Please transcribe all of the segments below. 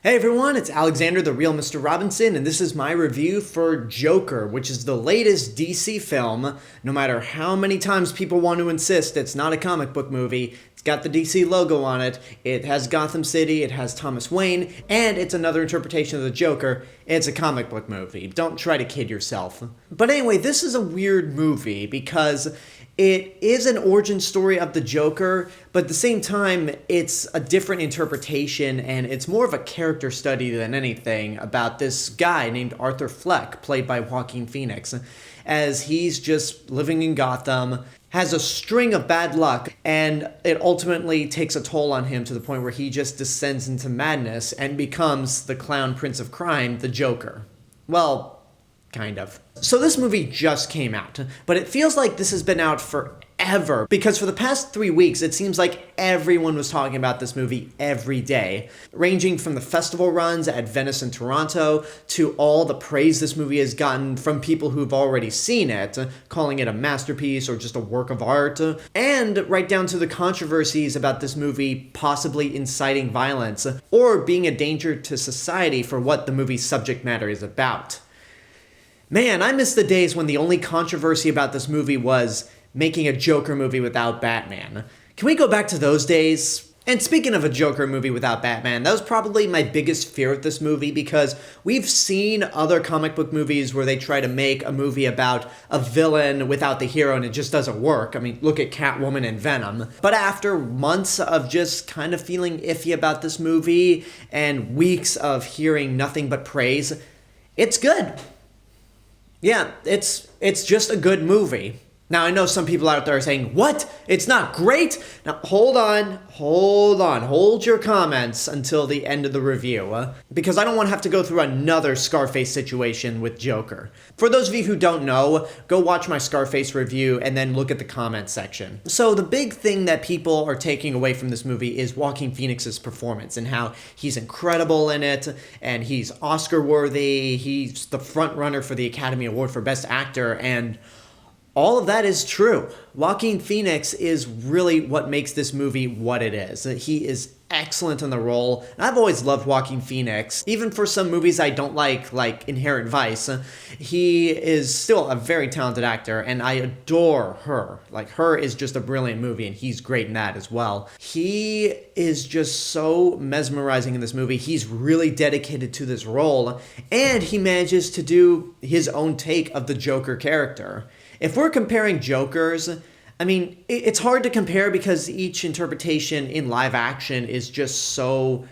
Hey everyone, it's Alexander, the real Mr. Robinson, and this is my review for Joker, which is the latest DC film. No matter how many times people want to insist it's not a comic book movie, it's got the DC logo on it, it has Gotham City, it has Thomas Wayne, and it's another interpretation of the Joker. It's a comic book movie. Don't try to kid yourself. But anyway, this is a weird movie because it is an origin story of the Joker, but at the same time, it's a different interpretation, and it's more of a character study than anything about this guy named Arthur Fleck, played by Joaquin Phoenix, as he's just living in Gotham, has a string of bad luck, and it ultimately takes a toll on him to the point where he just descends into madness and becomes the clown prince of crime, the Joker. Well, kind of. So this movie just came out, but it feels like this has been out forever, because for the past 3 weeks, it seems like everyone was talking about this movie every day, ranging from the festival runs at Venice and Toronto to all the praise this movie has gotten from people who've already seen it, calling it a masterpiece or just a work of art, and right down to the controversies about this movie possibly inciting violence or being a danger to society for what the movie's subject matter is about. Man, I miss the days when the only controversy about this movie was making a Joker movie without Batman. Can we go back to those days? And speaking of a Joker movie without Batman, that was probably my biggest fear with this movie, because we've seen other comic book movies where they try to make a movie about a villain without the hero and it just doesn't work. I mean, look at Catwoman and Venom. But after months of just kind of feeling iffy about this movie and weeks of hearing nothing but praise, it's good. Yeah, it's just a good movie. Now, I know some people out there are saying, what? It's not great? Now, hold on. Hold your comments until the end of the review, because I don't want to have to go through another Scarface situation with Joker. For those of you who don't know, go watch my Scarface review and then look at the comment section. So the big thing that people are taking away from this movie is Joaquin Phoenix's performance and how he's incredible in it, and he's Oscar-worthy, he's the front runner for the Academy Award for Best Actor, and all of that is true. Joaquin Phoenix is really what makes this movie what it is. He is excellent in the role. And I've always loved Joaquin Phoenix. Even for some movies I don't like Inherent Vice, he is still a very talented actor, and I adore Her. Like, Her is just a brilliant movie, and he's great in that as well. He is just so mesmerizing in this movie. He's really dedicated to this role, and he manages to do his own take of the Joker character. If we're comparing Jokers, I mean, it's hard to compare because each interpretation in live action is just so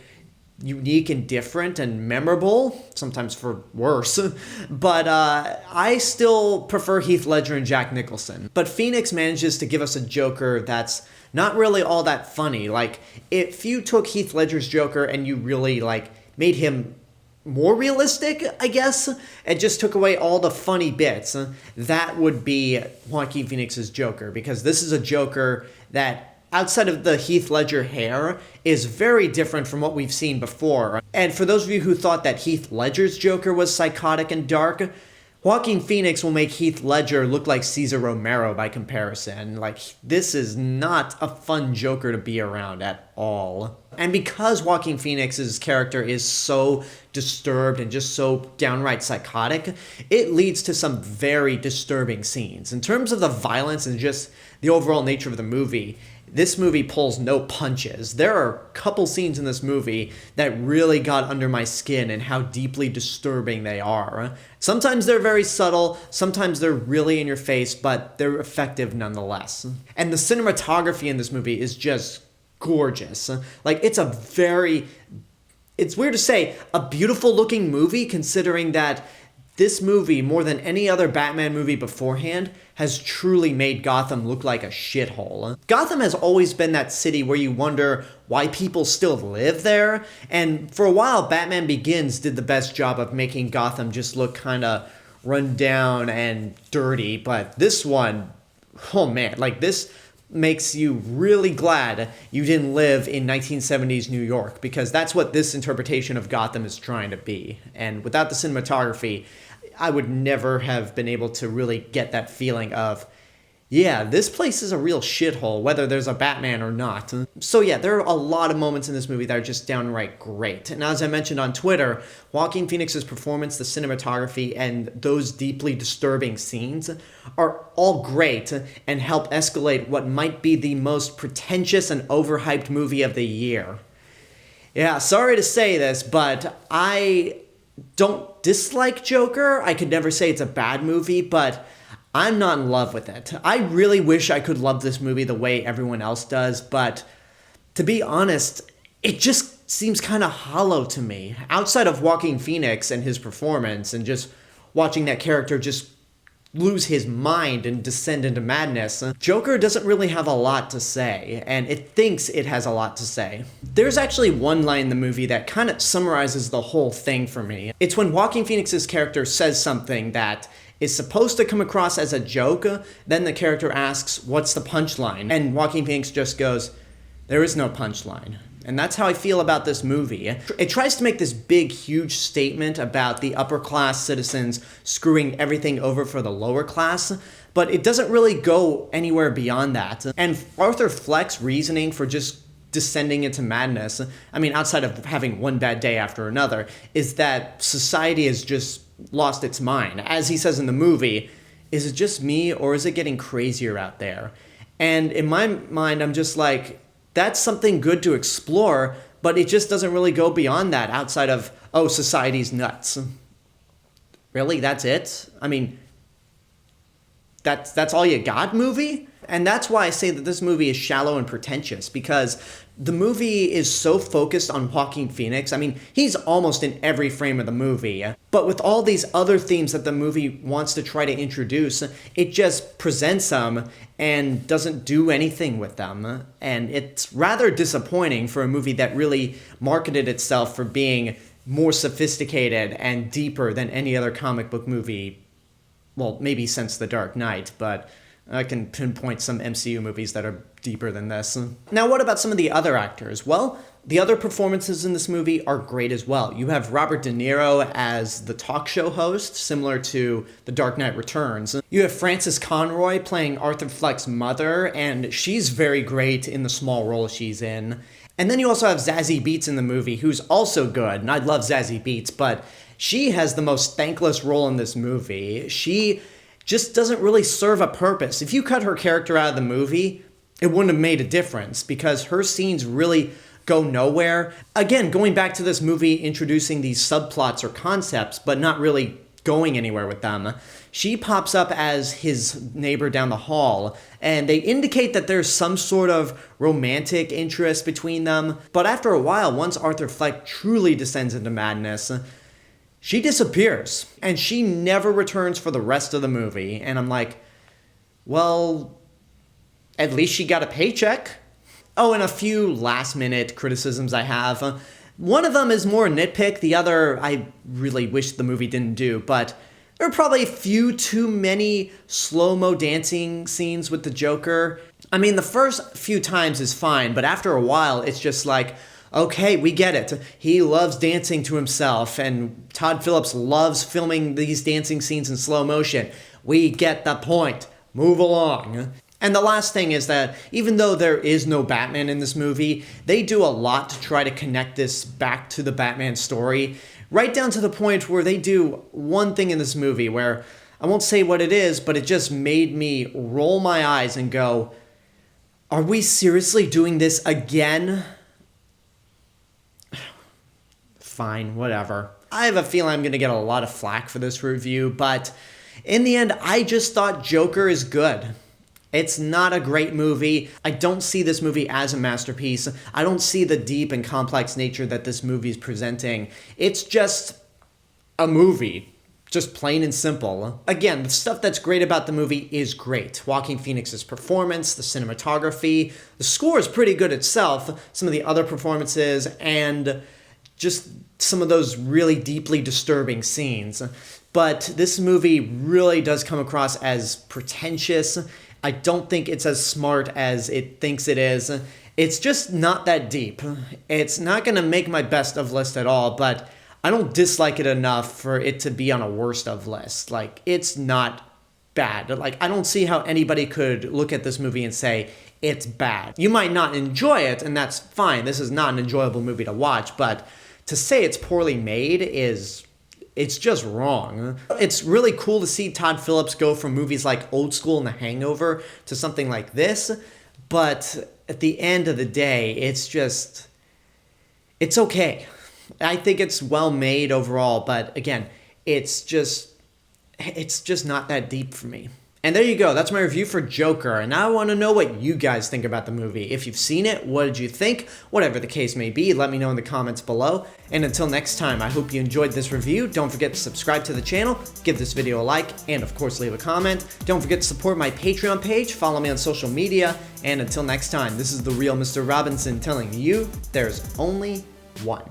unique and different and memorable, sometimes for worse. But I still prefer Heath Ledger and Jack Nicholson. But Phoenix manages to give us a Joker that's not really all that funny. Like, if you took Heath Ledger's Joker and you really, made him more realistic, I guess, and just took away all the funny bits, that would be Joaquin Phoenix's Joker, because this is a Joker that, outside of the Heath Ledger hair, is very different from what we've seen before. And for those of you who thought that Heath Ledger's Joker was psychotic and dark, Joaquin Phoenix will make Heath Ledger look like Cesar Romero by comparison. This is not a fun Joker to be around at all. And because Joaquin Phoenix's character is so disturbed and just so downright psychotic, it leads to some very disturbing scenes. In terms of the violence and just the overall nature of the movie, this movie pulls no punches. There are a couple scenes in this movie that really got under my skin and how deeply disturbing they are. Sometimes they're very subtle, sometimes they're really in your face, but they're effective nonetheless. And the cinematography in this movie is just gorgeous. It's weird to say, a beautiful looking movie, considering that this movie, more than any other Batman movie beforehand, has truly made Gotham look like a shithole. Gotham has always been that city where you wonder why people still live there, and for a while, Batman Begins did the best job of making Gotham just look kind of run down and dirty, but this one, oh man, this makes you really glad you didn't live in 1970s New York, because that's what this interpretation of Gotham is trying to be. And without the cinematography, I would never have been able to really get that feeling of Yeah, this place is a real shithole, whether there's a Batman or not. So yeah, there are a lot of moments in this movie that are just downright great. And as I mentioned on Twitter, Joaquin Phoenix's performance, the cinematography, and those deeply disturbing scenes are all great and help escalate what might be the most pretentious and overhyped movie of the year. Yeah, sorry to say this, but I don't dislike Joker. I could never say it's a bad movie, but I'm not in love with it. I really wish I could love this movie the way everyone else does, but to be honest, it just seems kind of hollow to me. Outside of Joaquin Phoenix and his performance and just watching that character just lose his mind and descend into madness, Joker doesn't really have a lot to say, and it thinks it has a lot to say. There's actually one line in the movie that kind of summarizes the whole thing for me. It's when Joaquin Phoenix's character says something that is supposed to come across as a joke, then the character asks, "What's the punchline?" And Joaquin Phoenix just goes, "There is no punchline." And that's how I feel about this movie. It tries to make this big, huge statement about the upper class citizens screwing everything over for the lower class, but it doesn't really go anywhere beyond that. And Arthur Fleck's reasoning for just descending into madness, I mean, outside of having one bad day after another, is that society has just lost its mind. As he says in the movie, is it just me or is it getting crazier out there? And in my mind, I'm just like, that's something good to explore, but it just doesn't really go beyond that outside of, oh, society's nuts. Really? That's it? I mean, that's all you got, movie? And that's why I say that this movie is shallow and pretentious, because the movie is so focused on Joaquin Phoenix. I mean, he's almost in every frame of the movie. But with all these other themes that the movie wants to try to introduce, it just presents them and doesn't do anything with them. And it's rather disappointing for a movie that really marketed itself for being more sophisticated and deeper than any other comic book movie. Well, maybe since The Dark Knight, but I can pinpoint some MCU movies that are deeper than this. Now, what about some of the other actors? Well, the other performances in this movie are great as well. You have Robert De Niro as the talk show host, similar to The Dark Knight Returns. You have Frances Conroy playing Arthur Fleck's mother, and she's very great in the small role she's in. And then you also have Zazie Beetz in the movie, who's also good, and I love Zazie Beetz, but she has the most thankless role in this movie. She just doesn't really serve a purpose. If you cut her character out of the movie, it wouldn't have made a difference because her scenes really go nowhere. Again, going back to this movie introducing these subplots or concepts, but not really going anywhere with them. She pops up as his neighbor down the hall, and they indicate that there's some sort of romantic interest between them. But after a while, once Arthur Fleck truly descends into madness, she disappears, and she never returns for the rest of the movie. And I'm like, well, at least she got a paycheck. Oh, and a few last-minute criticisms I have. One of them is more nitpick. The other, I really wish the movie didn't do. But there are probably a few too many slow-mo dancing scenes with the Joker. I mean, the first few times is fine, but after a while, it's just like, okay, we get it. He loves dancing to himself, and Todd Phillips loves filming these dancing scenes in slow motion. We get the point. Move along. And the last thing is that even though there is no Batman in this movie, they do a lot to try to connect this back to the Batman story, right down to the point where they do one thing in this movie where, I won't say what it is, but it just made me roll my eyes and go, are we seriously doing this again? Fine, whatever. I have a feeling I'm going to get a lot of flack for this review, but in the end, I just thought Joker is good. It's not a great movie. I don't see this movie as a masterpiece. I don't see the deep and complex nature that this movie is presenting. It's just a movie. Just plain and simple. Again, the stuff that's great about the movie is great. Joaquin Phoenix's performance, the cinematography, the score is pretty good itself, some of the other performances, and just some of those really deeply disturbing scenes. But this movie really does come across as pretentious. I don't think it's as smart as it thinks it is. It's just not that deep. It's not going to make my best of list at all, but I don't dislike it enough for it to be on a worst of list. Like, it's not bad. Like, I don't see how anybody could look at this movie and say it's bad. You might not enjoy it, and that's fine. This is not an enjoyable movie to watch, but to say it's poorly made it's just wrong. It's really cool to see Todd Phillips go from movies like Old School and The Hangover to something like this, but at the end of the day, it's okay. I think it's well made overall, but again, it's just not that deep for me. And there you go. That's my review for Joker. And now I want to know what you guys think about the movie. If you've seen it, what did you think? Whatever the case may be, let me know in the comments below. And until next time, I hope you enjoyed this review. Don't forget to subscribe to the channel, give this video a like, and of course leave a comment. Don't forget to support my Patreon page, follow me on social media, and until next time, this is the real Mr. Robinson telling you there's only one.